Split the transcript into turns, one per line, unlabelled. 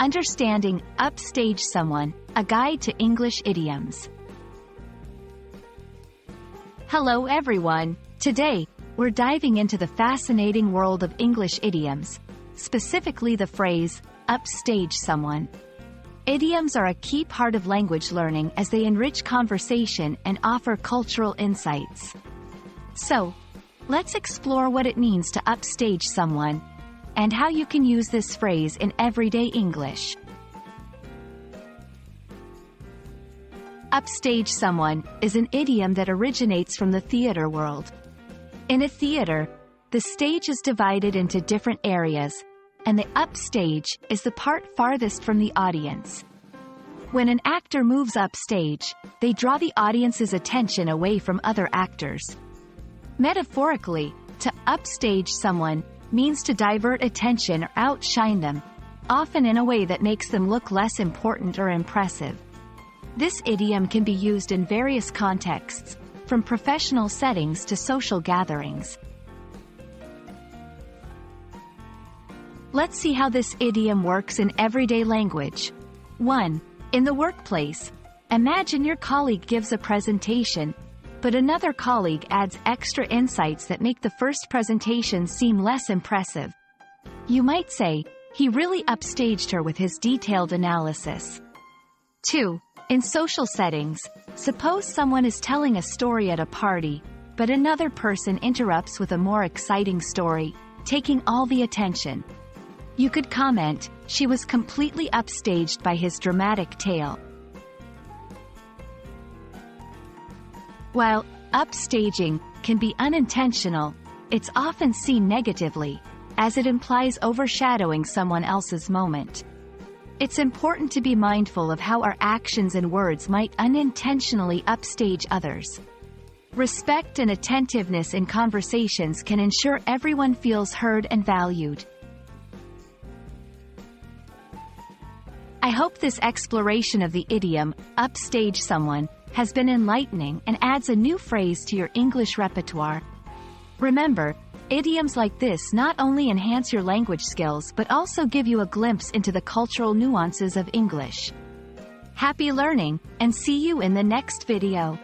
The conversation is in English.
Understanding Upstage Someone, a guide to English idioms. Hello everyone! Today, we're diving into the fascinating world of English idioms, specifically the phrase, upstage someone. Idioms are a key part of language learning as they enrich conversation and offer cultural insights. So, let's explore what it means to upstage someone, and how you can use this phrase in everyday English. Upstage someone is an idiom that originates from the theater world. In a theater, the stage is divided into different areas, and the upstage is the part farthest from the audience. When an actor moves upstage, they draw the audience's attention away from other actors. Metaphorically, to upstage someone means to divert attention or outshine them, often in a way that makes them look less important or impressive. This idiom can be used in various contexts, from professional settings to social gatherings. Let's see how this idiom works in everyday language. 1. In the workplace, imagine your colleague gives a presentation, but another colleague adds extra insights that make the first presentation seem less impressive. You might say, "He really upstaged her with his detailed analysis." 2. In social settings, suppose someone is telling a story at a party, but another person interrupts with a more exciting story, taking all the attention. You could comment, "She was completely upstaged by his dramatic tale." While upstaging can be unintentional, it's often seen negatively, as it implies overshadowing someone else's moment. It's important to be mindful of how our actions and words might unintentionally upstage others. Respect and attentiveness in conversations can ensure everyone feels heard and valued. I hope this exploration of the idiom, upstage someone, has been enlightening and adds a new phrase to your English repertoire. Remember, idioms like this not only enhance your language skills but also give you a glimpse into the cultural nuances of English. Happy learning, and see you in the next video.